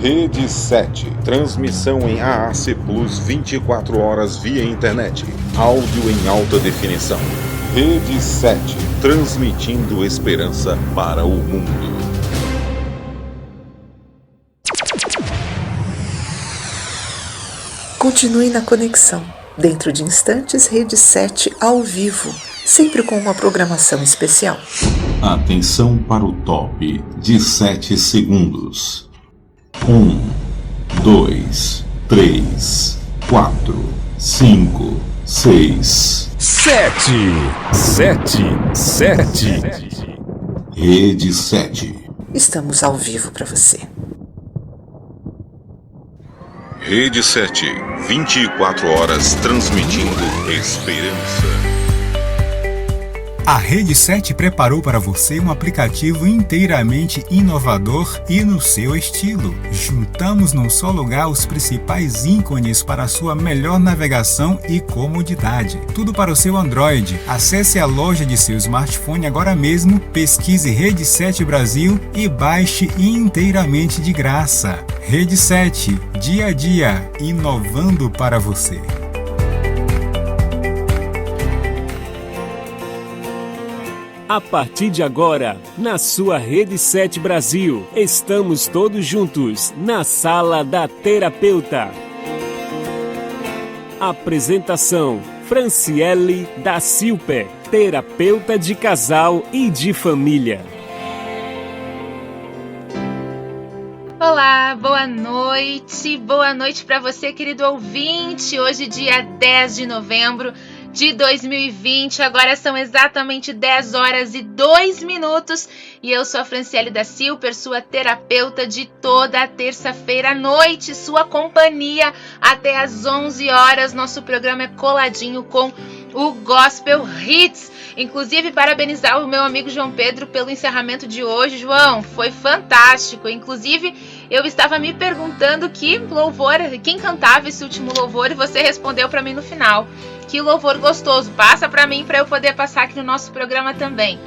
Rede 7, transmissão em AAC Plus 24 horas via internet, áudio em alta definição. Rede 7, transmitindo esperança para o mundo. Continue na conexão. Dentro de instantes, Rede 7 ao vivo, sempre com uma programação especial. Atenção para o top de 7 segundos. 1, 2, 3, 4, 5, 6, 7. Rede 7. Estamos ao vivo para você. Rede 7, 24 horas transmitindo esperança. A Rede 7 preparou para você um aplicativo inteiramente inovador e no seu estilo. Juntamos num só lugar os principais ícones para a sua melhor navegação e comodidade. Tudo para o seu Android. Acesse a loja de seu smartphone agora mesmo, pesquise Rede 7 Brasil e baixe inteiramente de graça. Rede 7, dia a dia, inovando para você. A partir de agora, na sua Rede 7 Brasil, estamos todos juntos na Sala da Terapeuta. Apresentação: Franciele da Silper, terapeuta de casal e de família. Olá, boa noite para você, querido ouvinte. Hoje, dia 10 de novembro de 2020, agora são exatamente 10 horas e 2 minutos e eu sou a Franciele da Silper, sua terapeuta de toda a terça-feira à noite, sua companhia até às 11 horas. Nosso programa é coladinho com o Gospel Hits. Inclusive, parabenizar o meu amigo João Pedro pelo encerramento de hoje. João, foi fantástico. Inclusive, eu estava me perguntando que louvor, quem cantava esse último louvor, e você respondeu para mim no final. Que louvor gostoso. Passa para mim para eu poder passar aqui no nosso programa também.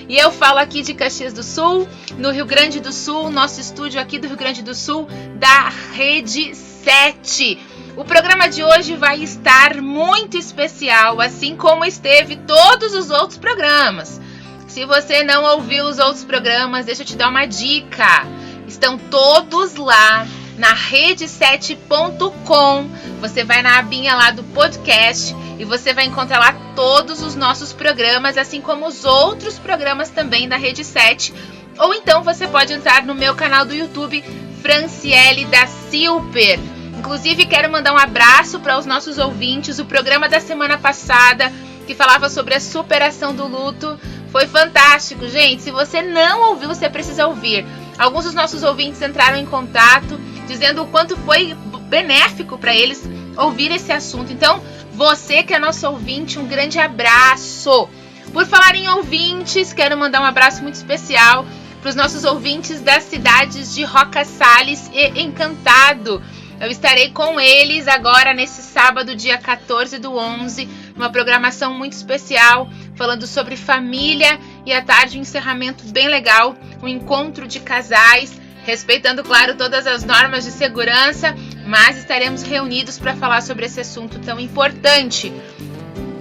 E eu falo aqui de Caxias do Sul, no Rio Grande do Sul, nosso estúdio aqui do Rio Grande do Sul, da Rede 7. O programa de hoje vai estar muito especial, assim como esteve todos os outros programas. Se você não ouviu os outros programas, deixa eu te dar uma dica. Estão todos lá na rede7.com. Você vai na abinha lá do podcast e você vai encontrar lá todos os nossos programas, assim como os outros programas também da Rede 7. Ou então você pode entrar no meu canal do YouTube, Franciele da Silper. Inclusive, quero mandar um abraço para os nossos ouvintes. O programa da semana passada, que falava sobre a superação do luto, foi fantástico, gente. Se você não ouviu, você precisa ouvir. Alguns dos nossos ouvintes entraram em contato, dizendo o quanto foi benéfico para eles ouvir esse assunto. Então, você que é nosso ouvinte, um grande abraço. Por falar em ouvintes, quero mandar um abraço muito especial para os nossos ouvintes das cidades de Roca Salles e Encantado. Eu estarei com eles agora nesse sábado, dia 14/11, numa programação muito especial, falando sobre família, e à tarde um encerramento bem legal, um encontro de casais, respeitando, claro, todas as normas de segurança, mas estaremos reunidos para falar sobre esse assunto tão importante.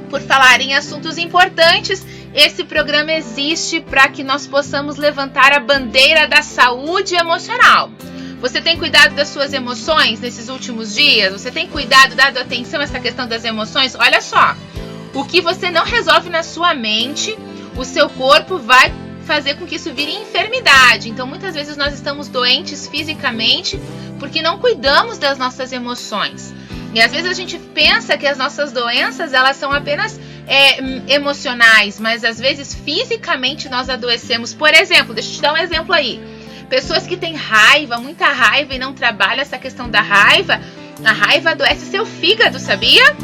Por falar em assuntos importantes, esse programa existe para que nós possamos levantar a bandeira da saúde emocional. Você tem cuidado das suas emoções nesses últimos dias? Você tem cuidado, dado atenção a essa questão das emoções? Olha só, o que você não resolve na sua mente, o seu corpo vai fazer com que isso vire enfermidade. Então, muitas vezes nós estamos doentes fisicamente porque não cuidamos das nossas emoções. E às vezes a gente pensa que as nossas doenças, elas são apenas emocionais, mas às vezes fisicamente nós adoecemos. Por exemplo, deixa eu te dar um exemplo aí. Pessoas que têm raiva, muita raiva e não trabalham essa questão da raiva, a raiva adoece seu fígado, sabia?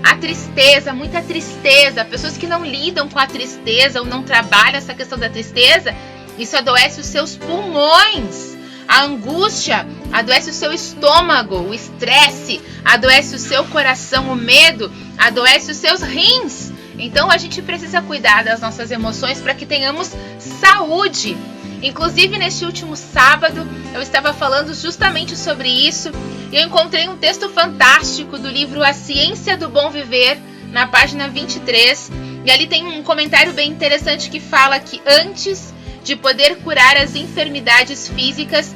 A tristeza, muita tristeza, pessoas que não lidam com a tristeza ou não trabalham essa questão da tristeza, isso adoece os seus pulmões. A angústia adoece o seu estômago, o estresse adoece o seu coração, o medo adoece os seus rins. Então a gente precisa cuidar das nossas emoções para que tenhamos saúde. Inclusive, neste último sábado, eu estava falando justamente sobre isso e eu encontrei um texto fantástico do livro A Ciência do Bom Viver, na página 23, e ali tem um comentário bem interessante que fala que antes de poder curar as enfermidades físicas,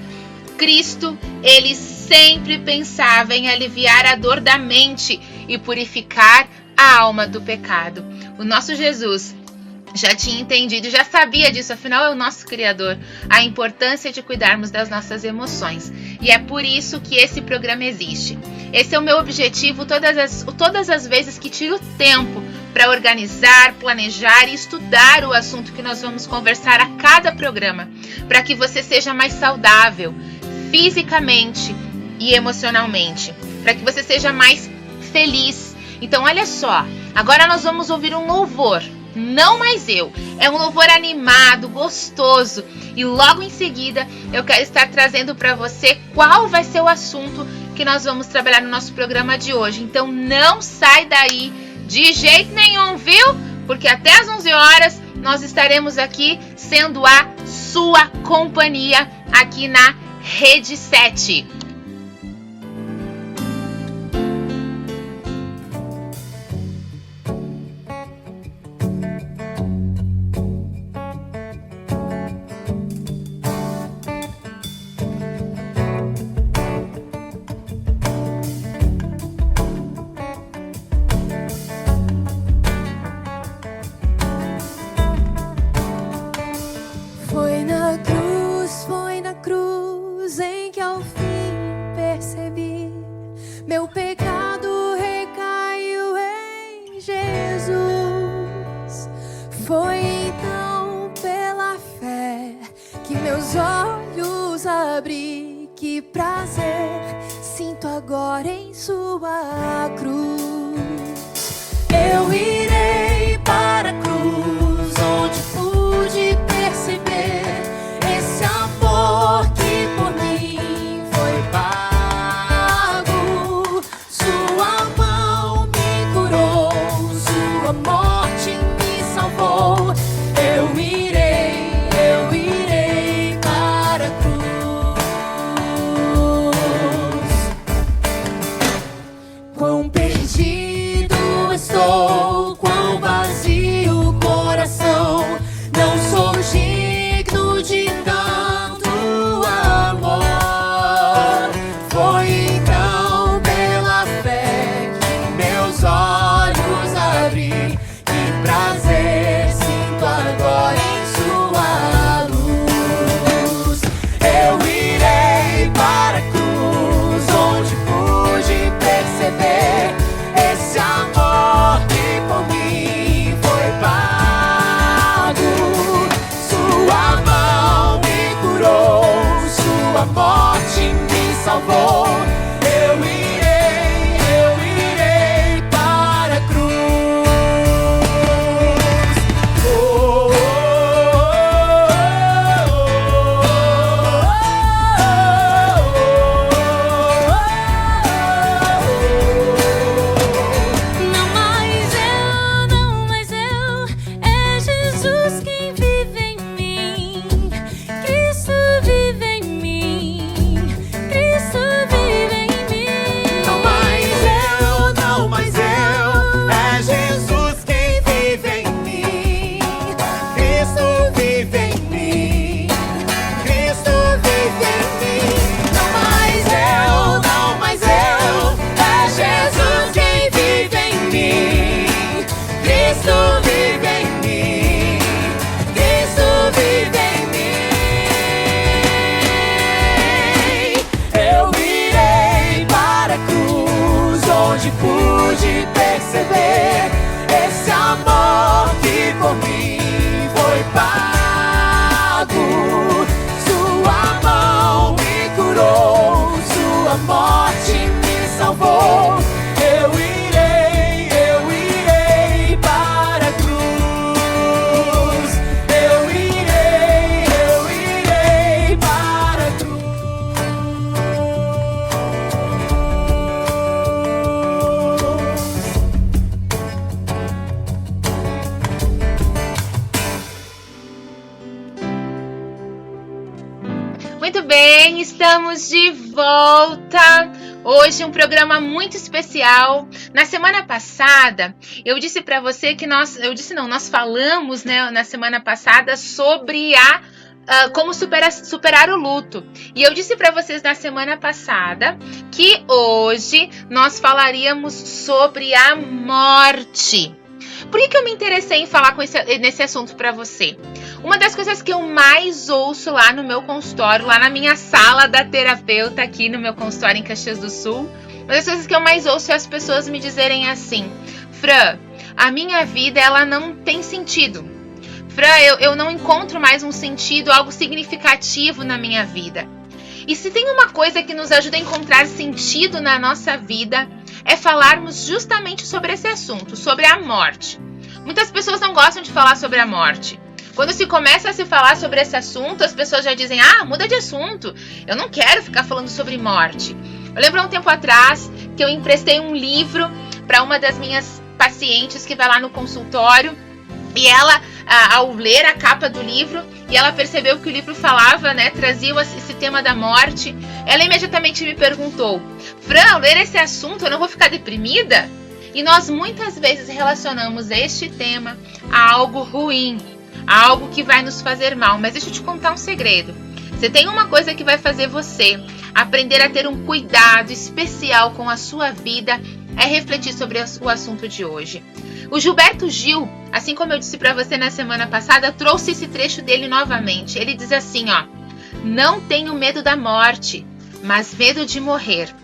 Cristo, ele sempre pensava em aliviar a dor da mente e purificar a alma do pecado. O nosso Jesus já tinha entendido, já sabia disso, afinal é o nosso Criador, a importância de cuidarmos das nossas emoções. E é por isso que esse programa existe. Esse é o meu objetivo todas as vezes que tiro tempo para organizar, planejar e estudar o assunto que nós vamos conversar a cada programa, para que você seja mais saudável, fisicamente e emocionalmente, para que você seja mais feliz. Então olha só, agora nós vamos ouvir um louvor. Não mais eu. É um louvor animado, gostoso. E logo em seguida eu quero estar trazendo para você qual vai ser o assunto que nós vamos trabalhar no nosso programa de hoje. Então não sai daí de jeito nenhum, viu? Porque até às 11 horas nós estaremos aqui sendo a sua companhia aqui na Rede 7. Foi na cruz em que ao fim percebi, meu pecado recaiu em Jesus. Foi então pela fé que meus olhos abri, que prazer sinto agora em sua cruz. Eu irei para a cruz, onde pude perceber esse amor que por mim foi pago. Sua mão me curou, sua morte me salvou. Eu irei para a cruz. Quão perdido estou, quão vazio o coração. Não sou digno de tanto amor. Foi então pela fé que meus olhos abri, que prazer sinto agora em sua luz. Eu irei para a cruz, onde pude perceber esse amor que por mim foi pago. Sua mão me curou, sua morte me salvou. Eu irei para a cruz. Oh, oh, Não mais eu, é Jesus quem vive em mim. Cristo vive em mim, Cristo vive bem, estamos de volta. Hoje um programa muito especial. Na semana passada, eu disse para você que nós falamos, né, na semana passada sobre como superar o luto. E eu disse para vocês na semana passada que hoje nós falaríamos sobre a morte. Por que eu me interessei em falar nesse assunto para você? Uma das coisas que eu mais ouço lá no meu consultório, lá na minha sala da terapeuta, aqui no meu consultório em Caxias do Sul, uma das coisas que eu mais ouço é as pessoas me dizerem assim: Fran, a minha vida ela não tem sentido. Fran, eu não encontro mais um sentido, algo significativo na minha vida. E se tem uma coisa que nos ajuda a encontrar sentido na nossa vida, é falarmos justamente sobre esse assunto, sobre a morte. Muitas pessoas não gostam de falar sobre a morte. Quando se começa a se falar sobre esse assunto, as pessoas já dizem: muda de assunto, eu não quero ficar falando sobre morte. Eu lembro há um tempo atrás que eu emprestei um livro para uma das minhas pacientes que vai lá no consultório, e ela, ao ler a capa do livro, e ela percebeu que o livro falava, né, trazia esse tema da morte, ela imediatamente me perguntou: Fran, ao ler esse assunto eu não vou ficar deprimida? E nós muitas vezes relacionamos este tema a algo ruim, a algo que vai nos fazer mal. Mas deixa eu te contar um segredo. Você tem uma coisa que vai fazer você aprender a ter um cuidado especial com a sua vida, é refletir sobre o assunto de hoje. O Gilberto Gil, assim como eu disse para você na semana passada, trouxe esse trecho dele novamente. Ele diz assim, não tenho medo da morte, mas medo de morrer.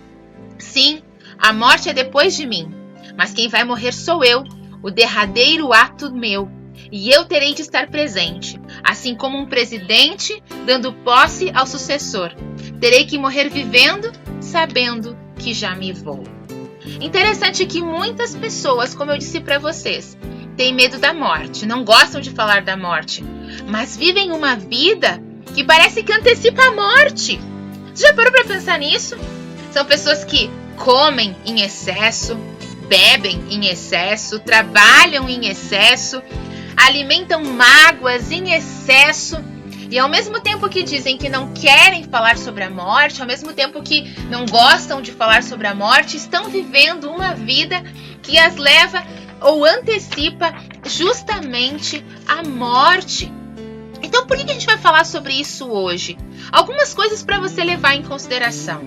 Sim, a morte é depois de mim, mas quem vai morrer sou eu, o derradeiro ato meu. E eu terei de estar presente, assim como um presidente dando posse ao sucessor. Terei que morrer vivendo, sabendo que já me vou. Interessante que muitas pessoas, como eu disse para vocês, têm medo da morte, não gostam de falar da morte, mas vivem uma vida que parece que antecipa a morte. Você já parou para pensar nisso? São pessoas que comem em excesso, bebem em excesso, trabalham em excesso, alimentam mágoas em excesso, e ao mesmo tempo que dizem que não querem falar sobre a morte, ao mesmo tempo que não gostam de falar sobre a morte, estão vivendo uma vida que as leva ou antecipa justamente a morte. Então por que a gente vai falar sobre isso hoje? Algumas coisas para você levar em consideração.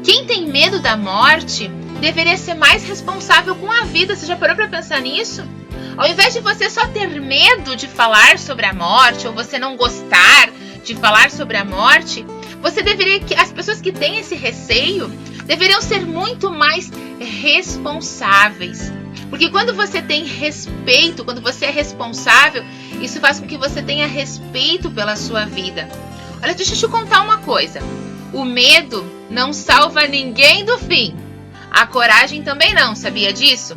Quem tem medo da morte deveria ser mais responsável com a vida. Você já parou para pensar nisso? Ao invés de você só ter medo de falar sobre a morte, ou você não gostar de falar sobre a morte, as pessoas que têm esse receio deveriam ser muito mais responsáveis. Porque quando você tem respeito, quando você é responsável, isso faz com que você tenha respeito pela sua vida. Olha, deixa eu te contar uma coisa. O medo não salva ninguém do fim. A coragem também não, sabia disso?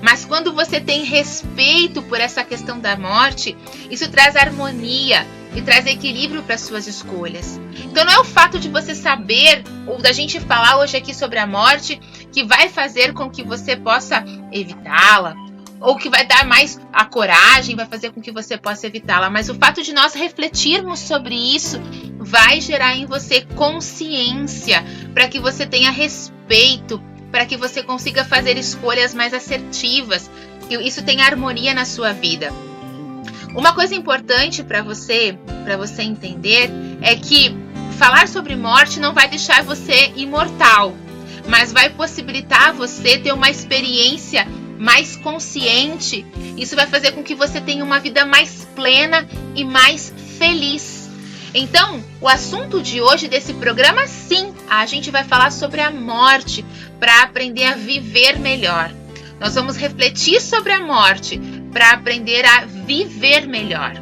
Mas quando você tem respeito por essa questão da morte, isso traz harmonia e traz equilíbrio para suas escolhas. Então não é o fato de você saber, ou da gente falar hoje aqui sobre a morte, que vai fazer com que você possa evitá-la, ou que vai dar mais a coragem, vai fazer com que você possa evitá-la. Mas o fato de nós refletirmos sobre isso vai gerar em você consciência, para que você tenha respeito, para que você consiga fazer escolhas mais assertivas, que isso tenha harmonia na sua vida. Uma coisa importante para você entender é que falar sobre morte não vai deixar você imortal, mas vai possibilitar você ter uma experiência mais consciente. Isso vai fazer com que você tenha uma vida mais plena e mais feliz. Então, o assunto de hoje desse programa, sim, a gente vai falar sobre a morte para aprender a viver melhor. Nós vamos refletir sobre a morte para aprender a viver melhor.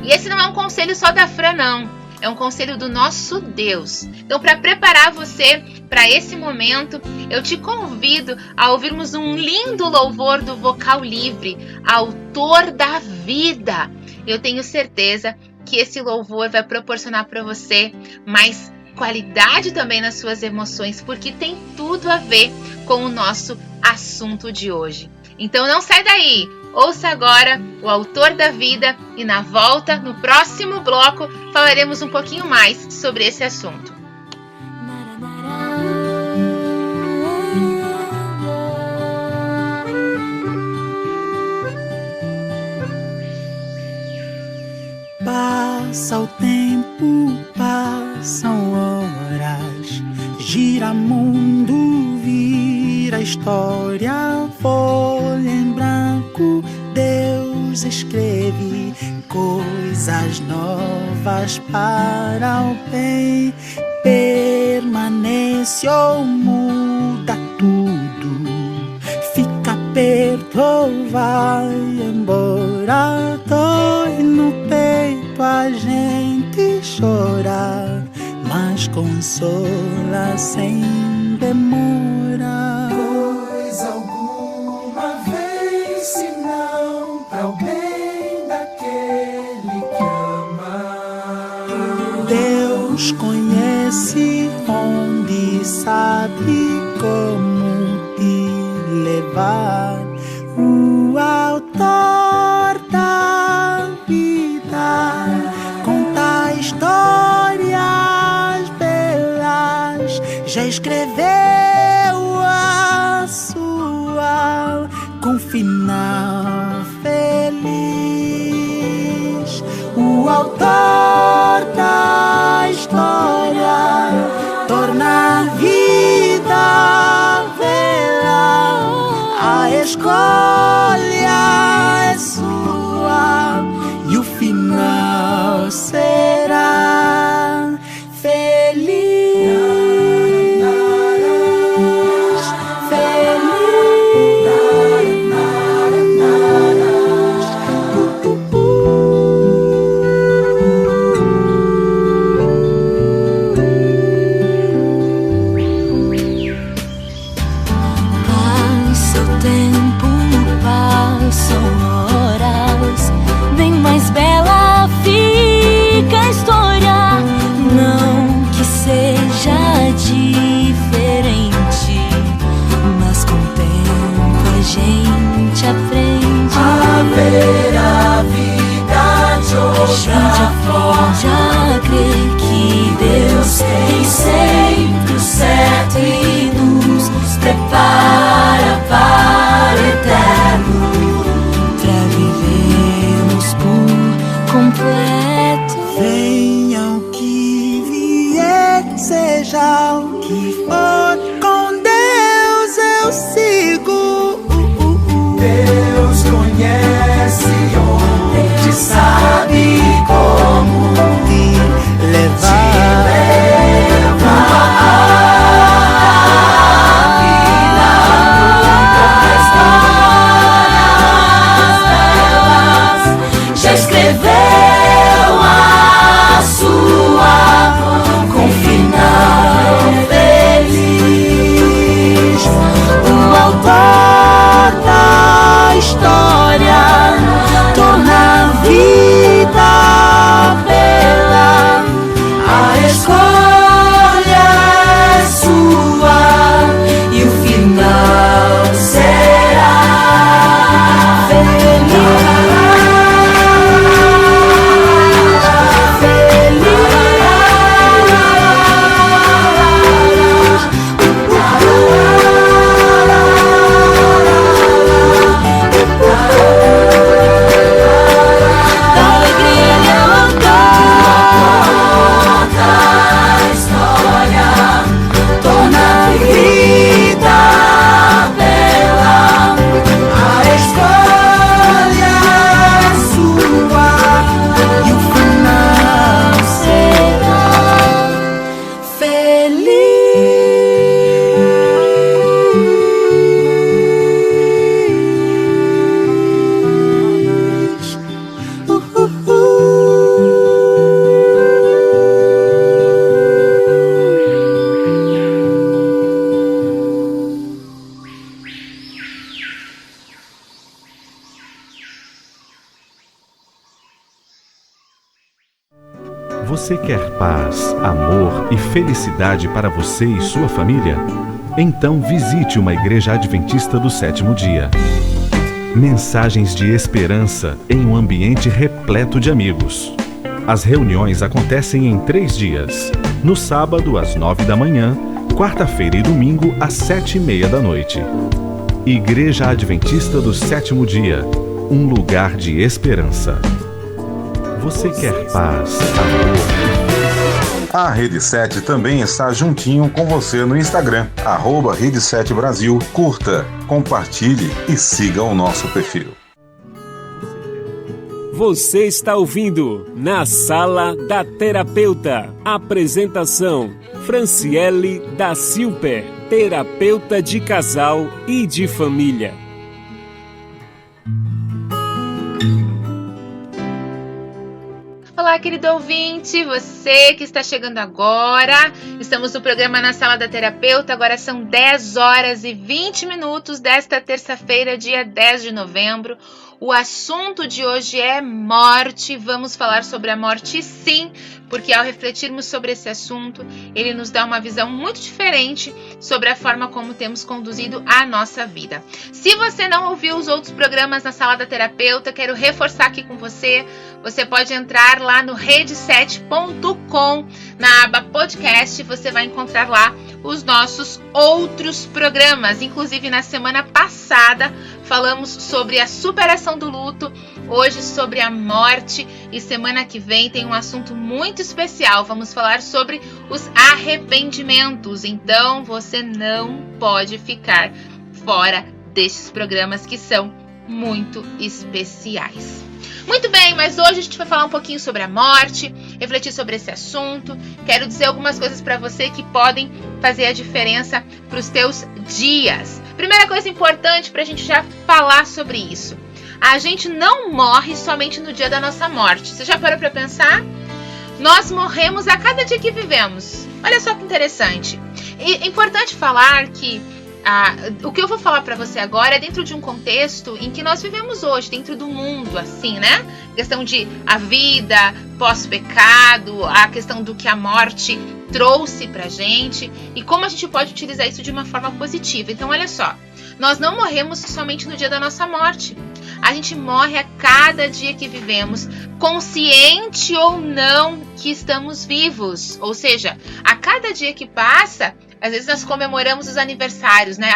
E esse não é um conselho só da Fran, não. É um conselho do nosso Deus. Então, para preparar você para esse momento, eu te convido a ouvirmos um lindo louvor do Vocal Livre, Autor da Vida. Eu tenho certeza que esse louvor vai proporcionar para você mais qualidade também nas suas emoções, porque tem tudo a ver com o nosso assunto de hoje. Então não sai daí, ouça agora o Autor da Vida e na volta, no próximo bloco, falaremos um pouquinho mais sobre esse assunto. Passa o tempo, passam horas, gira mundo, vira história, folha em branco, Deus escreve coisas novas para o bem. Permanece ou muda tudo, fica perto ou vai embora, dói no peito, a gente chora, mas consola sem demora. Coisa alguma vez, se não para o bem daquele que ama. Deus conhece onde, sabe como te levar. O autor da vida conta histórias belas, já escreveu a sua com final feliz. O autor da história torna a vida bela, a escolha é sua e o final será feliz. Passa o tempo, passam horas, bem mais bela fica a história. Não que seja diferente, mas com o tempo a gente aprende a ver a vida de outra. A gente aprende a crer que Deus tem sempre o certo e nos prepara para o eterno, pra vivermos por completo. Venha o que vier, seja o que for, com Deus eu sigo. Deus conhece onde, sabe como te levar. Já escreveu a sua com final feliz. O autor da história torna a vida bela, a escolha é sua e o final será feliz. Você quer paz, amor e felicidade para você e sua família? Então visite uma igreja adventista do sétimo dia. Mensagens de esperança em um ambiente repleto de amigos. As reuniões acontecem em 3 dias. No sábado, às 9 da manhã, quarta-feira e domingo, às 7h30 da noite. Igreja Adventista do Sétimo Dia, um lugar de esperança. Você quer paz, amor? A Rede 7 também está juntinho com você no Instagram, @Rede 7 Brasil. Curta, compartilhe e siga o nosso perfil. Você está ouvindo Na Sala da Terapeuta. Apresentação: Franciele da Silper, terapeuta de casal e de família. Olá, querido ouvinte, você que está chegando agora. Estamos no programa Na Sala da Terapeuta. Agora são 10h20 desta terça-feira, dia 10 de novembro. O assunto de hoje é morte. Vamos falar sobre a morte, sim, porque ao refletirmos sobre esse assunto, ele nos dá uma visão muito diferente sobre a forma como temos conduzido a nossa vida. Se você não ouviu os outros programas na Sala da Terapeuta, quero reforçar aqui com você. Você pode entrar lá no rede7.com, na aba podcast, você vai encontrar lá os nossos outros programas. Inclusive, na semana passada, falamos sobre a superação do luto, hoje sobre a morte, e semana que vem tem um assunto muito especial. Vamos falar sobre os arrependimentos. Então, você não pode ficar fora desses programas que são muito especiais. Muito bem, mas hoje a gente vai falar um pouquinho sobre a morte, refletir sobre esse assunto. Quero dizer algumas coisas para você que podem fazer a diferença para os teus dias. Primeira coisa importante para a gente já falar sobre isso: a gente não morre somente no dia da nossa morte. Você já parou para pensar? Nós morremos a cada dia que vivemos. Olha só que interessante. E é importante falar que o que eu vou falar para você agora é dentro de um contexto em que nós vivemos hoje, dentro do mundo, assim, né? A questão de a vida pós-pecado, a questão do que a morte trouxe pra gente e como a gente pode utilizar isso de uma forma positiva. Então, olha só, nós não morremos somente no dia da nossa morte. A gente morre a cada dia que vivemos, consciente ou não que estamos vivos. Ou seja, a cada dia que passa, às vezes nós comemoramos os aniversários, né?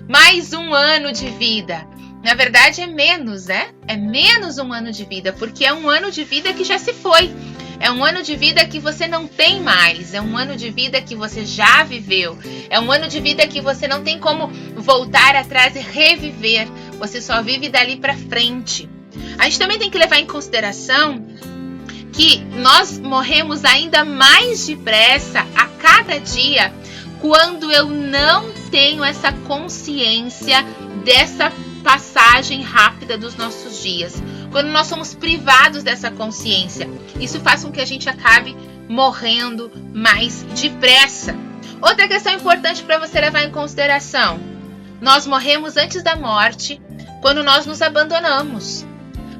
Mais um ano de vida. Na verdade é menos, né? É menos um ano de vida, porque é um ano de vida que já se foi. É um ano de vida que você não tem mais. É um ano de vida que você já viveu. É um ano de vida que você não tem como voltar atrás e reviver. Você só vive dali pra frente. A gente também tem que levar em consideração que nós morremos ainda mais depressa a cada dia quando eu não tenho essa consciência dessa passagem rápida dos nossos dias. Quando nós somos privados dessa consciência, isso faz com que a gente acabe morrendo mais depressa. Outra questão importante para você levar em consideração: nós morremos antes da morte quando nós nos abandonamos.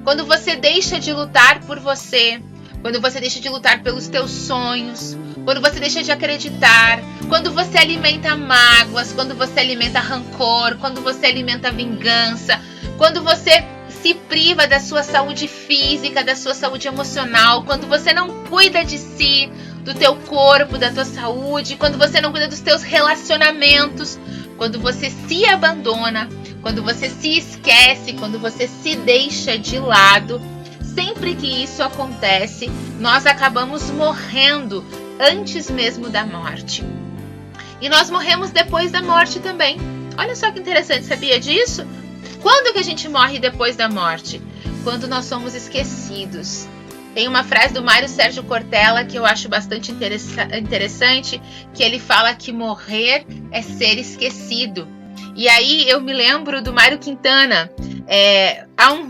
Quando você deixa de lutar por você, quando você deixa de lutar pelos teus sonhos, quando você deixa de acreditar, quando você alimenta mágoas, quando você alimenta rancor, quando você alimenta vingança, quando você se priva da sua saúde física, da sua saúde emocional, quando você não cuida de si, do teu corpo, da tua saúde, quando você não cuida dos teus relacionamentos, quando você se abandona, quando você se esquece, quando você se deixa de lado, sempre que isso acontece, nós acabamos morrendo antes mesmo da morte. E nós morremos depois da morte também. Olha só que interessante, sabia disso? Quando que a gente morre depois da morte? Quando nós somos esquecidos. Tem uma frase do Mário Sérgio Cortella que eu acho bastante interessante, que ele fala que morrer é ser esquecido. E aí eu me lembro do Mário Quintana.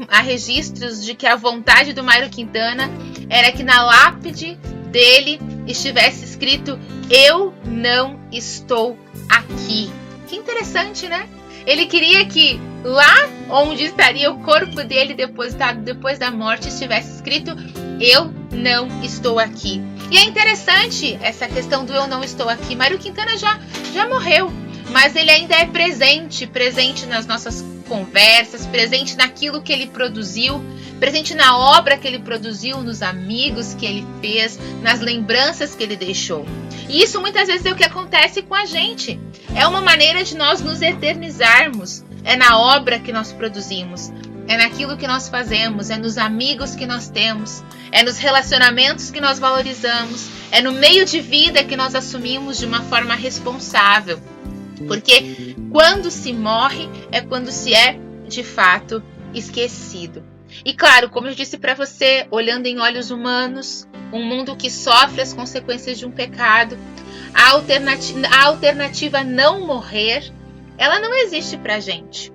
Há registros de que a vontade do Mário Quintana era que na lápide dele estivesse escrito: eu não estou aqui. Que interessante, né? Ele queria que lá onde estaria o corpo dele depositado depois da morte estivesse escrito: eu não estou aqui. E é interessante essa questão do eu não estou aqui. Mário Quintana já morreu, mas ele ainda é presente nas nossas conversas, presente naquilo que ele produziu, presente na obra que ele produziu, nos amigos que ele fez, nas lembranças que ele deixou. E isso muitas vezes é o que acontece com a gente. É uma maneira de nós nos eternizarmos. É na obra que nós produzimos, é naquilo que nós fazemos, é nos amigos que nós temos, é nos relacionamentos que nós valorizamos, é no meio de vida que nós assumimos de uma forma responsável. Porque quando se morre é quando se é, de fato, esquecido. E claro, como eu disse para você, olhando em olhos humanos, um mundo que sofre as consequências de um pecado, a alternativa não morrer, ela não existe pra gente.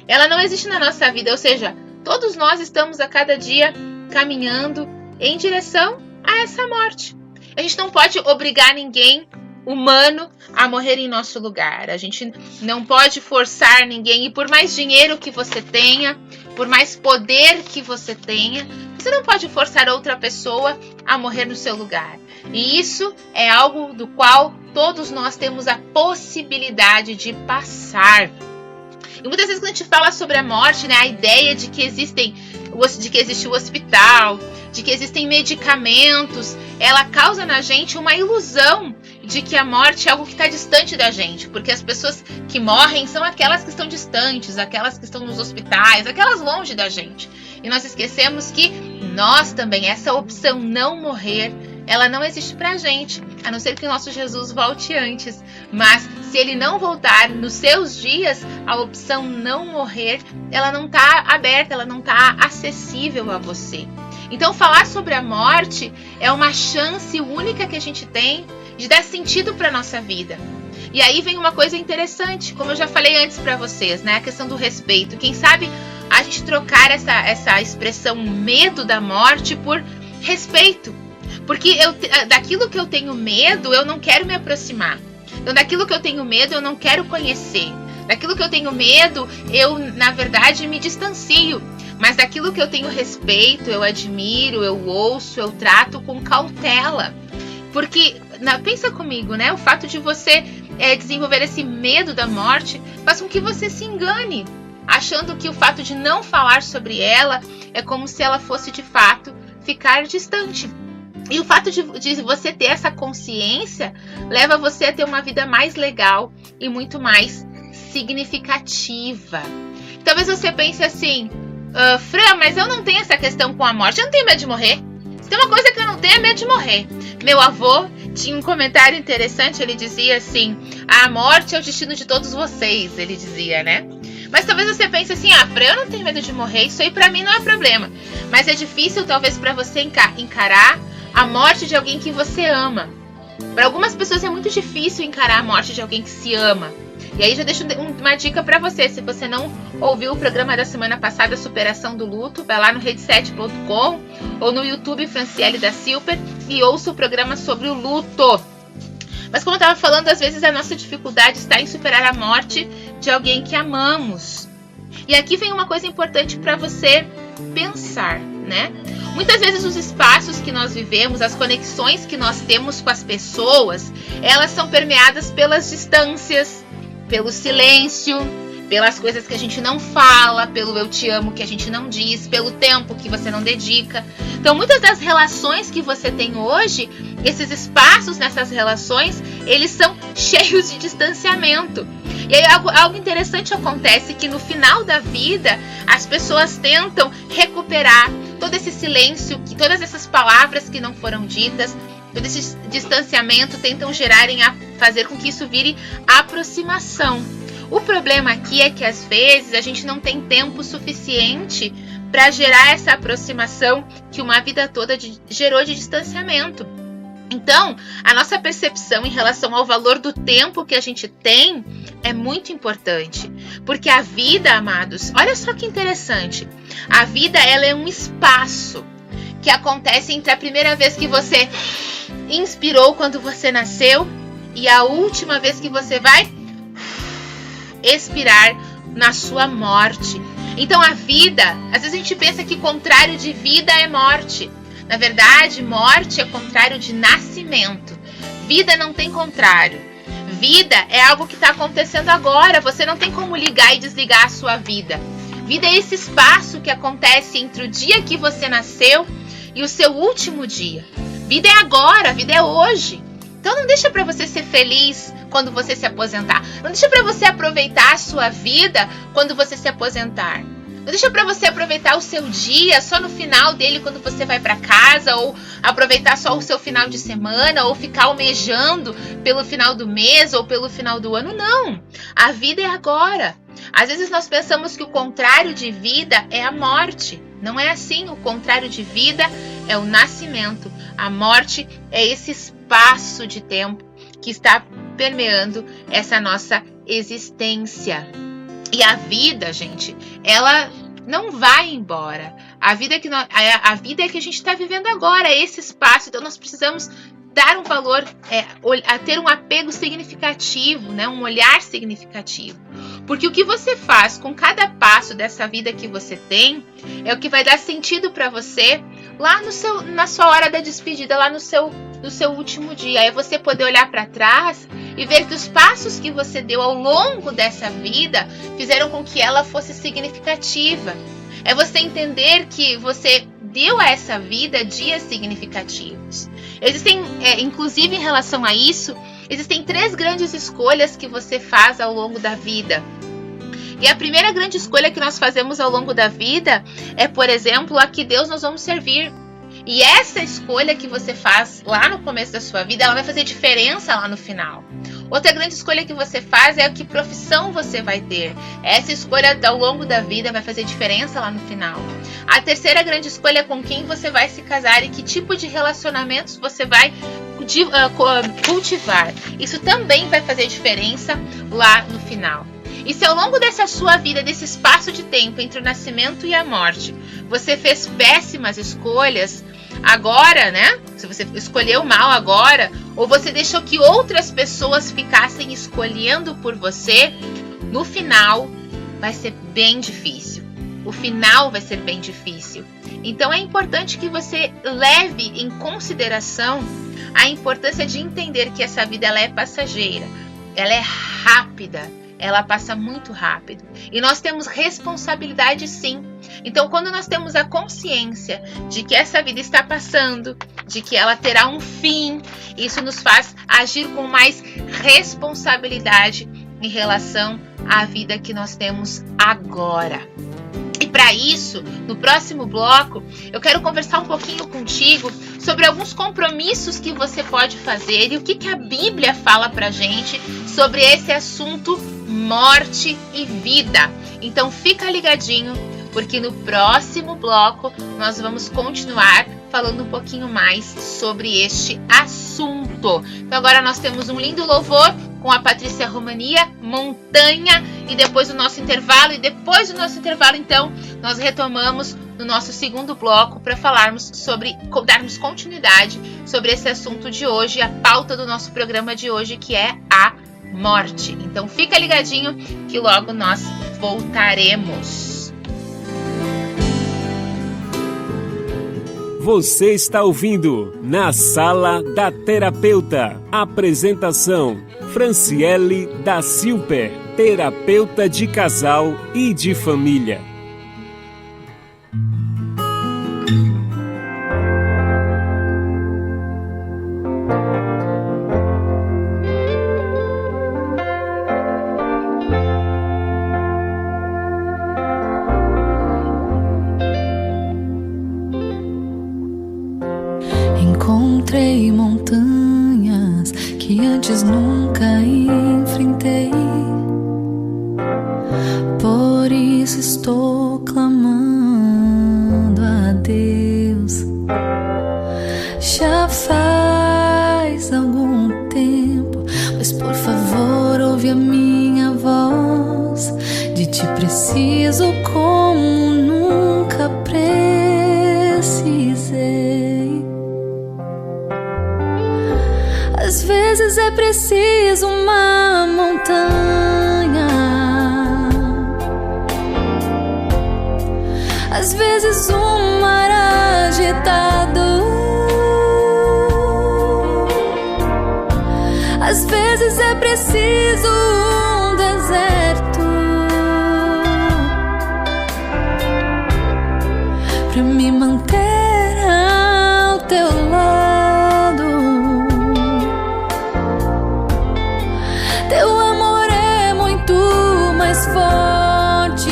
Ela não existe na nossa vida, ou seja, todos nós estamos a cada dia caminhando em direção a essa morte. A gente não pode obrigar ninguém humano a morrer em nosso lugar. A gente não pode forçar ninguém, e por mais dinheiro que você tenha, por mais poder que você tenha, você não pode forçar outra pessoa a morrer no seu lugar. E isso é algo do qual todos nós temos a possibilidade de passar. E muitas vezes quando a gente fala sobre a morte, né, a ideia de que existe o hospital, de que existem medicamentos, ela causa na gente uma ilusão de que a morte é algo que está distante da gente, porque as pessoas que morrem são aquelas que estão distantes, aquelas que estão nos hospitais, aquelas longe da gente. E nós esquecemos que nós também, essa opção não morrer, ela não existe pra gente, a não ser que o nosso Jesus volte antes. Mas se ele não voltar nos seus dias, a opção não morrer, ela não está aberta, ela não está acessível a você. Então falar sobre a morte é uma chance única que a gente tem de dar sentido para a nossa vida. E aí vem uma coisa interessante, como eu já falei antes para vocês, né? A questão do respeito. Quem sabe a gente trocar essa expressão medo da morte por respeito. Porque daquilo que eu tenho medo, eu não quero me aproximar. Então, daquilo que eu tenho medo, eu não quero conhecer. Daquilo que eu tenho medo, eu, na verdade, me distancio. Mas daquilo que eu tenho respeito, eu admiro, eu ouço, eu trato com cautela. Porque, pensa comigo, né? O fato de você desenvolver esse medo da morte faz com que você se engane, achando que o fato de não falar sobre ela é como se ela fosse, de fato, ficar distante. E o fato de você ter essa consciência leva você a ter uma vida mais legal e muito mais significativa. Talvez você pense assim, Fran, mas eu não tenho essa questão com a morte, eu não tenho medo de morrer. Se tem uma coisa que eu não tenho é medo de morrer. Meu avô tinha um comentário interessante, ele dizia assim, a morte é o destino de todos vocês, ele dizia, né? Mas talvez você pense assim, Fran, eu não tenho medo de morrer, isso aí pra mim não é problema. Mas é difícil talvez pra você encarar a morte de alguém que você ama. Para algumas pessoas é muito difícil encarar a morte de alguém que se ama. E aí já deixo uma dica para você. Se você não ouviu o programa da semana passada, Superação do Luto, vai lá no rede7.com ou no YouTube Franciele da Silper e ouça o programa sobre o luto. Mas como eu estava falando, às vezes a nossa dificuldade está em superar a morte de alguém que amamos. E aqui vem uma coisa importante para você pensar, né? Muitas vezes os espaços que nós vivemos, as conexões que nós temos com as pessoas, elas são permeadas pelas distâncias, pelo silêncio, pelas coisas que a gente não fala, pelo eu te amo que a gente não diz, pelo tempo que você não dedica. Então, muitas das relações que você tem hoje, esses espaços nessas relações, eles são cheios de distanciamento. E aí algo interessante acontece, que no final da vida, as pessoas tentam recuperar todo esse silêncio, todas essas palavras que não foram ditas, todo esse distanciamento, tentam fazer com que isso vire aproximação. O problema aqui é que às vezes a gente não tem tempo suficiente para gerar essa aproximação que uma vida toda gerou de distanciamento. Então, a nossa percepção em relação ao valor do tempo que a gente tem é muito importante. Porque a vida, amados, olha só que interessante. A vida, ela é um espaço que acontece entre a primeira vez que você inspirou quando você nasceu e a última vez que você vai expirar na sua morte. Então, a vida, às vezes a gente pensa que o contrário de vida é morte. Na verdade, morte é contrário de nascimento. Vida não tem contrário. Vida é algo que está acontecendo agora. Você não tem como ligar e desligar a sua vida. Vida é esse espaço que acontece entre o dia que você nasceu e o seu último dia. Vida é agora, vida é hoje. Então não deixa para você ser feliz quando você se aposentar. Não deixa para você aproveitar a sua vida quando você se aposentar. Não deixa para você aproveitar o seu dia só no final dele quando você vai para casa, ou aproveitar só o seu final de semana, ou ficar almejando pelo final do mês ou pelo final do ano. Não, a vida é agora. Às vezes nós pensamos que o contrário de vida é a morte. Não é assim, o contrário de vida é o nascimento. A morte é esse espaço de tempo que está permeando essa nossa existência. E a vida, gente, ela não vai embora. A vida é que a gente está vivendo agora, é esse espaço. Então nós precisamos dar um valor, a ter um apego significativo, né? Um olhar significativo. Porque o que você faz com cada passo dessa vida que você tem é o que vai dar sentido para você lá na sua hora da despedida, lá no seu último dia. É você poder olhar para trás e ver que os passos que você deu ao longo dessa vida fizeram com que ela fosse significativa. É você entender que você deu a essa vida dias significativos. Existem, inclusive em relação a isso, existem 3 grandes escolhas que você faz ao longo da vida. E a primeira grande escolha que nós fazemos ao longo da vida é, por exemplo, a que Deus nós vamos servir. E essa escolha que você faz lá no começo da sua vida, ela vai fazer diferença lá no final. Outra grande escolha que você faz é a que profissão você vai ter. Essa escolha ao longo da vida vai fazer diferença lá no final. A terceira grande escolha é com quem você vai se casar e que tipo de relacionamentos você vai cultivar. Isso também vai fazer diferença lá no final. E se ao longo dessa sua vida, desse espaço de tempo entre o nascimento e a morte, você fez péssimas escolhas agora, né? Se você escolheu mal agora, ou você deixou que outras pessoas ficassem escolhendo por você, no final vai ser bem difícil. O final vai ser bem difícil. Então é importante que você leve em consideração a importância de entender que essa vida ela é passageira, ela é rápida. Ela passa muito rápido. E nós temos responsabilidade sim. Então, quando nós temos a consciência de que essa vida está passando, de que ela terá um fim, isso nos faz agir com mais responsabilidade em relação à vida que nós temos agora. E para isso, no próximo bloco, eu quero conversar um pouquinho contigo sobre alguns compromissos que você pode fazer e o que a Bíblia fala pra gente sobre esse assunto morte e vida. Então fica ligadinho, porque no próximo bloco nós vamos continuar falando um pouquinho mais sobre este assunto. Então agora nós temos um lindo louvor com a Patrícia Romania, Montanha, e depois o nosso intervalo. E depois do nosso intervalo, então, nós retomamos no nosso segundo bloco para darmos continuidade sobre esse assunto de hoje, a pauta do nosso programa de hoje, que é a morte. Então fica ligadinho que logo nós voltaremos. Você está ouvindo Na Sala da Terapeuta. Apresentação: Franciele da Silper, terapeuta de casal e de família. Encontrei montanhas que antes nunca enfrentei. Por isso estou clamando a Deus. Já faz algum tempo, mas por favor ouve a minha voz. De ti preciso como nunca precisei. Às vezes é preciso uma montanha, às vezes um mar agitado, às vezes é preciso um deserto, pra me manter ao teu lado. Teu amor é muito mais forte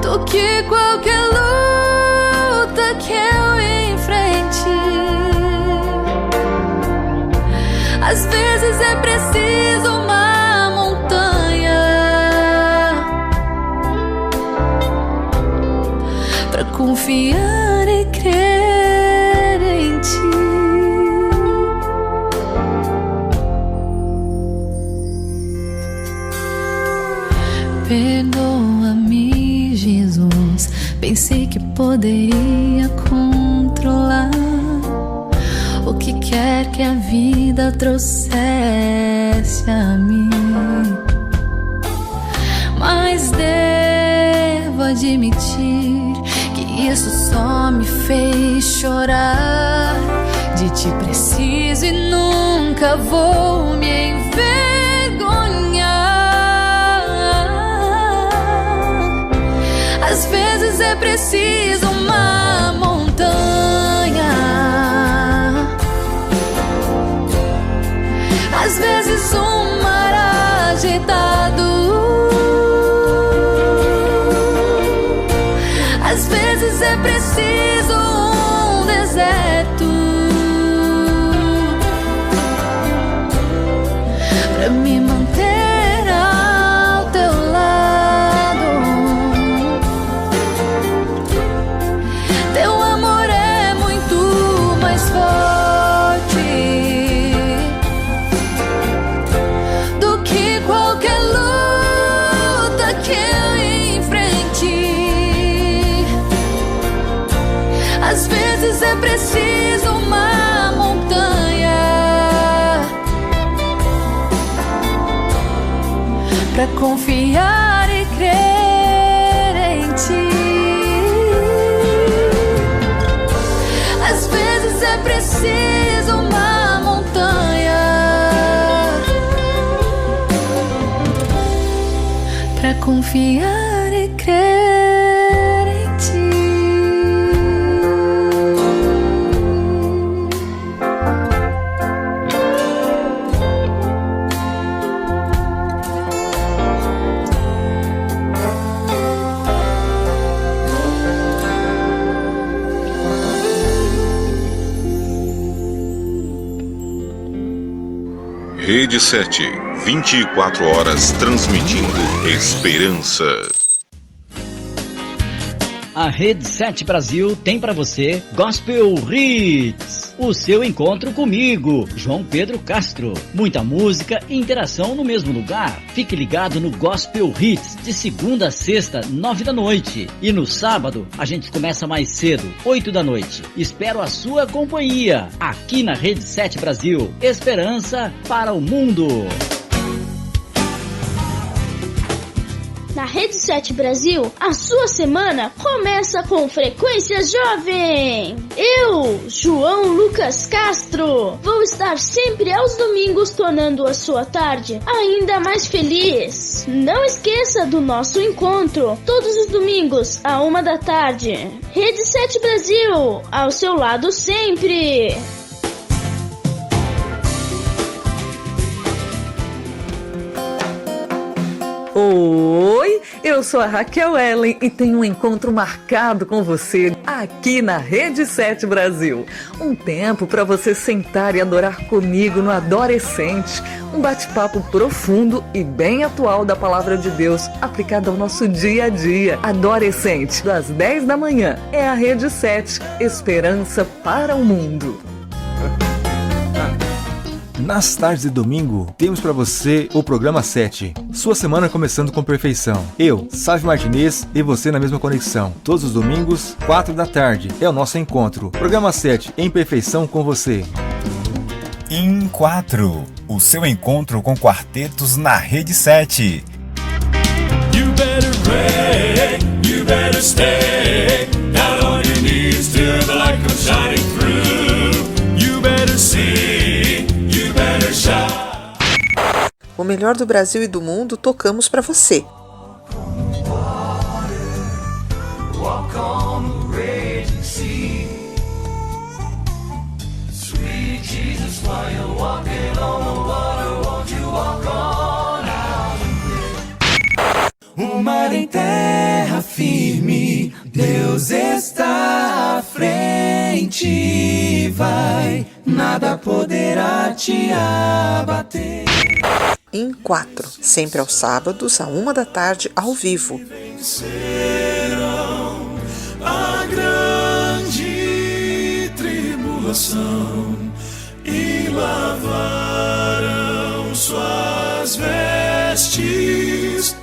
do que qualquer luta que eu enfrente. Às vezes é preciso uma montanha pra confiar e crer em ti. Perdoa-me, Jesus. Pensei que poderia controlar o que quer que a vida trouxesse a mim, mas devo admitir que isso só me fez chorar. De ti preciso e nunca vou me envergonhar. Às vezes é preciso uma montanha, às vezes um mar agitado, às vezes é preciso um deserto pra me manter ao teu lado. Teu amor é muito mais forte do que qualquer luta que eu enfrente. Às vezes é preciso uma montanha pra confiar e crer em ti. Às vezes é preciso uma montanha pra confiar e crer em ti. Rede 7, 24 horas transmitindo esperança. A Rede 7 Brasil tem para você Gospel Hits, o seu encontro comigo, João Pedro Castro. Muita música e interação no mesmo lugar. Fique ligado no Gospel Hits, de segunda a sexta, 9 da noite. E no sábado, a gente começa mais cedo, 8 da noite. Espero a sua companhia, aqui na Rede 7 Brasil. Esperança para o mundo. Na Rede 7 Brasil, a sua semana começa com Frequência Jovem. Eu, João Lucas Castro, vou estar sempre aos domingos tornando a sua tarde ainda mais feliz. Não esqueça do nosso encontro, todos os domingos, à 1 da tarde. Rede 7 Brasil, ao seu lado sempre. Oi, eu sou a Raquel Ellen e tenho um encontro marcado com você aqui na Rede 7 Brasil. Um tempo para você sentar e adorar comigo no Adorescente. Um bate-papo profundo e bem atual da Palavra de Deus aplicada ao nosso dia a dia. Adorescente, das 10 da manhã. É a Rede 7, Esperança para o Mundo. Nas tardes de domingo, temos para você o programa 7. Sua semana começando com perfeição. Eu, Sávio Martinez e você na mesma conexão. Todos os domingos, 4 da tarde. É o nosso encontro. Programa 7, em perfeição com você. Em 4, o seu encontro com quartetos na Rede 7. You better pray, you better stay down on your knees till the light comes shining through. You better sing, you better shout. O melhor do Brasil e do mundo tocamos para você. mar em terra firme, Deus está à frente, vai, nada poderá te abater. Em 4, sempre aos sábados, à 13h, ao vivo. Vencerão a grande tribulação e lavarão suas vestes.